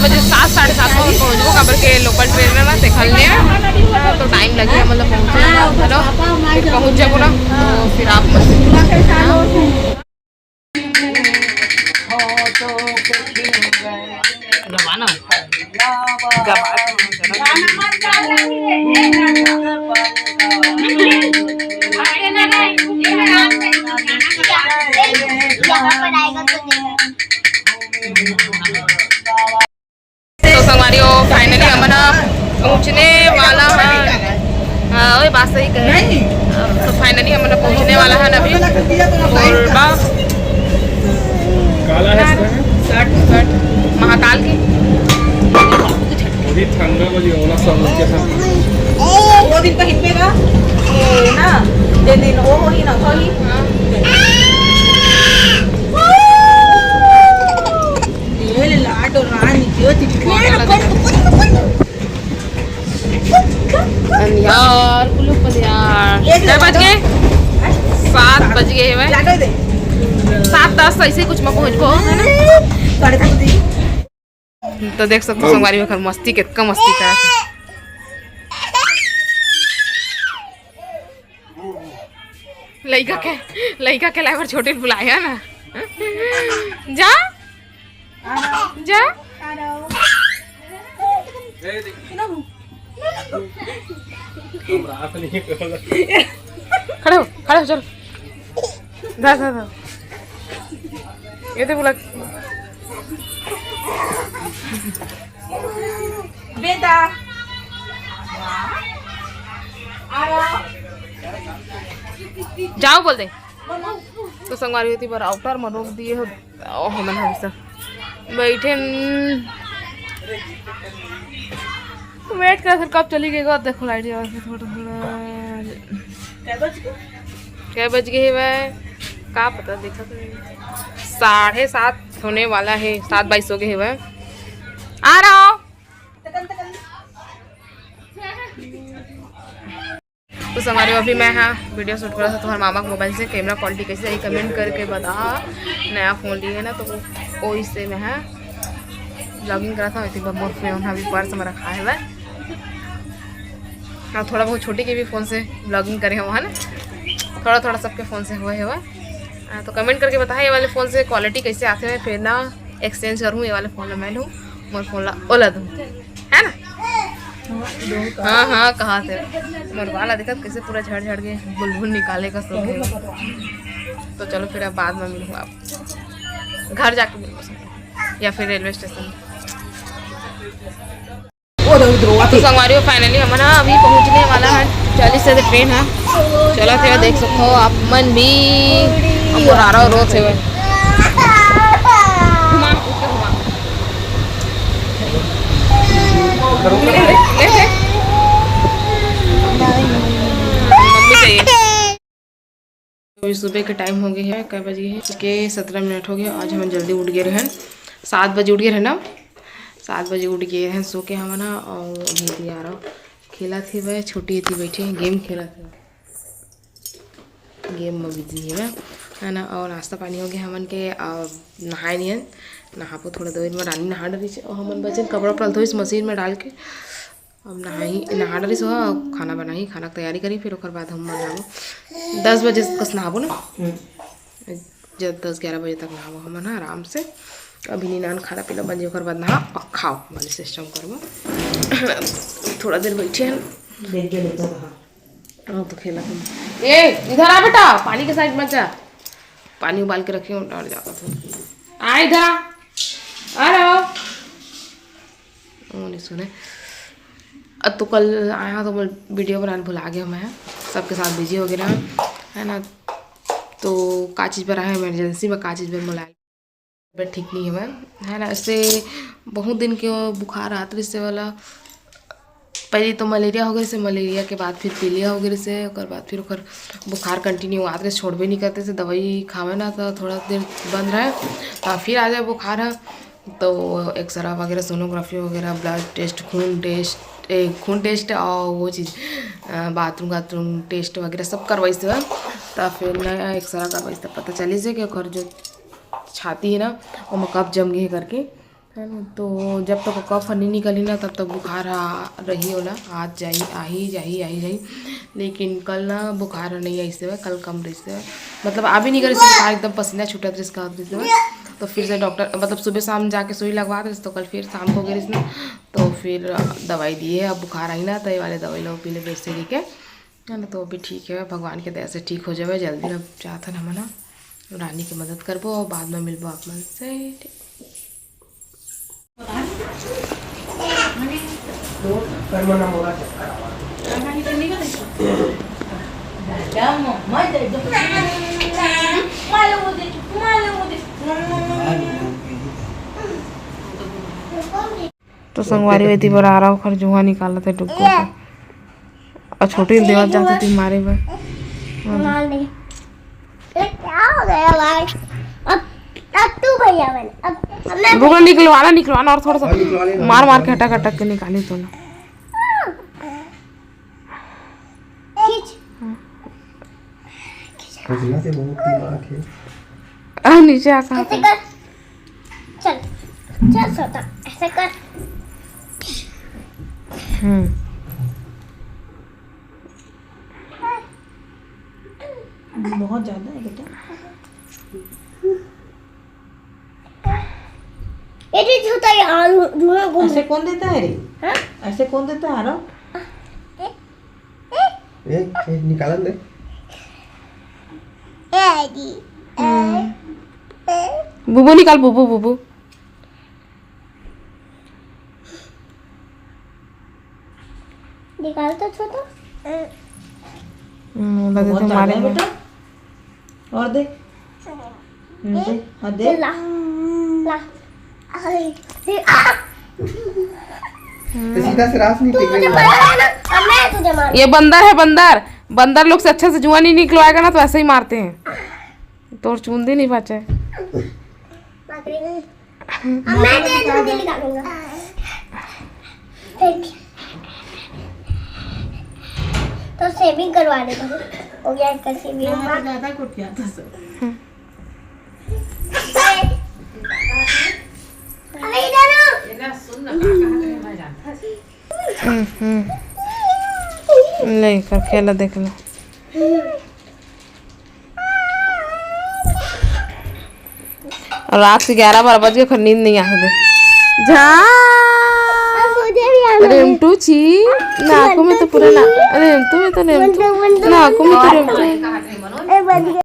बजे 7 साढ़े 7 बजे पहुँचबो काबर के लोकल ट्रेन में ना देखल ने तो टाइम लगे मतलब पहुँचे हेलो फिर पहुँच जाबो ना तो फिर आप गवाना तो संगवारी फाइनली हमारा पहुंचने वाला है। वही बात सही कहे तो फाइनली हमारा पहुंचने वाला है अभी महाकाल की वो दिन का हिप्पेगा ना दे दिन वो ही ना खाली ये लाट और रानी क्यों यार कुल्लू यार 7 बज गए 7 बज गए हैं 7:10 ऐसे ही कुछ में पहुंच गो है ना। तो देख सकते हो संगवारी में मस्ती कितना मस्ती का लड़का के लाइवर छोटे बुलाया ना जा जा खड़े हो चल जा ये तो बोला बेटा जाओ बोल दे तो संगवारी होती पर आउटर में रोक दिए हो हमन हमेशा बैठे वेट कर फिर कब चली गई देखो लाइट थोड़ा क्या बज गए भाई का पता देखा 7:30 होने वाला है 7:22 हो गए है आ रहा हूँ। तो हमारे अभी मैं हाँ वीडियो शूट करा था तुम्हारे मामा के मोबाइल से कैमरा क्वालिटी कैसे आई कमेंट करके बता। नया फ़ोन लिए ना तो वो इससे मैं हाँ ब्लॉगिंग करा था वैसे बहुत फोन अभी पर्स में रखा है वह हाँ थोड़ा बहुत छोटी के भी फ़ोन से ब्लॉगिंग करे हुआ है ना थोड़ा सबके फ़ोन से हुआ है वह तो कमेंट करके बताए ये वाले फ़ोन से क्वालिटी कैसे आते हैं फिर ना एक्सचेंज करूँ ये वाले फ़ोन ला मैं लूँ मोर फ़ोन ला ओला दूँ है ना। हाँ कहाँ से मोर वाला देखा कैसे पूरा झड़ के बुलबुल निकाले का शौक है। तो चलो फिर अब बाद में मिलूँ आप घर जाके मिलूँ या फिर रेलवे स्टेशन। तो संगवारी फाइनली हमारा अभी पहुंचने वाला है 40 से ट्रेन है चला थे देख सकते हो आप मन भी रहा रोज है अभी सुबह के टाइम हो गया है कई बजे है के 17 मिनट हो गया। आज हम जल्दी उठ गए हैं 7 बजे उठ गए है ना 7 बजे उठ गए हैं सो के हम ना और अभी आ रहा खेला थी वह छोटी थी बैठी गेम खेला था गेम में बिजी है ना और नाश्ता पानी हो गया हमन के नहाए नहीं नहा पो थोड़ा देर में रानी नहा डरी और हमन बचन कपड़ा उपड़ा धोइस मशीन में डाल के हम नहा डरी सो खाना बनाई खाना की तैयारी करी फिर ओकर बाद हम नहाबो 10 बजे कस नहाबो ना जब 10-11 बजे तक नहाबो हम ना आराम से अभी नीनान खाना पीना बन जाए बाद नहा और खाओ वाले सिस्टम करबो थोड़ा देर बैठे हैं तो खेला ए इधर आ बेटा पानी के साइड मत जा पानी उबाल के रखी हूँ डर जाता था आ इधर आ रहा नहीं सुने अब तो कल आया तो मैं वीडियो बनाने भुला गया मैं सबके साथ बिजी हो गया है ना। तो का चीज़ पर आया इमरजेंसी में का चीज़ पर मोबाइल ठीक नहीं है मैं है ना इससे बहुत दिन के बुखार आता इससे वाला पहले तो मलेरिया हो गई से मलेरिया के बाद फिर पीलिया हो गई से बाद फिर बुखार कंटिन्यू आते छोड़बे नहीं करते से दवाई खावे ना तो थोड़ा देर बंद रहे तो फिर आ जाए बुखार है तो एक्सरा वगैरह सोनोग्राफी वगैरह ब्लड टेस्ट खून टेस्ट और वो चीज़ बाथरूम टेस्ट वगैरह सब करवाई से तो फिर नया एक्सरा करवाई तब पता चली से कि जो छाती है ना वो कब जम गई करके है ना। तो जब तक कफ नहीं निकली ना तब तक बुखार रही होला, आज जाई आही जाही। लेकिन कल ना बुखार नहीं आई से, कल कम रही से, मतलब आ भी नहीं करी से बुखार, एकदम पसीना छूटत रही इसका तो फिर से डॉक्टर मतलब सुबह शाम जाके सुई लगवा दे, तो कल फिर शाम को गई इसने, तो फिर दवाई दिए। अब बुखार आई ना तो ये वाले दवाई लो पी ले बेसी के, है ना। तो अभी ठीक है, भगवान के दया से ठीक हो जाए जल्दी। अब चाहता हम ना रानी की मदद करबो और बाद में मिलबो आप मन से। तो संगवारी वेती पर आ रहा हूँ, खरजुआ निकाला था डुग्गो से, और छोटी देवत जाती थी मारे में। रुको निकलवाना और थोड़ा सा मार मार के हटक हटक के निकाली तो ना। नीचे आकर चल चल सोता ऐसे कर। बहुत ज्यादा है बेटा। ये जो होता है धुआं घूम। ऐसे कौन देता है रे? हाँ? ऐसे कौन देता है? ये निकालन दे। बुबू निकाल, बुबू निकाल तो छोटा। लगे तो मारे में। बेटा और दे हाँ दे। ला ला तो सीधा से रास नहीं टिक मैं तुझे मार। ये बंदर है, बंदर लोग से अच्छे से जुआ नहीं निकलवाएगा ना तो ऐसे ही मारते हैं, तो चूंदी नहीं बचे। मैं तेरे निकालूंगा। तो सेविंग करवा दे हो गया इसका सेविंग। ज्यादा कुछ किया था सर। अरे इधर नहीं कर खेला देख लो। रात के 11-12 बज गए, नींद नहीं आती जा। रेमटू छी नाकों में तो पूरा ना, रेमटू में तो रेमटू नाकों में तो रेमटू।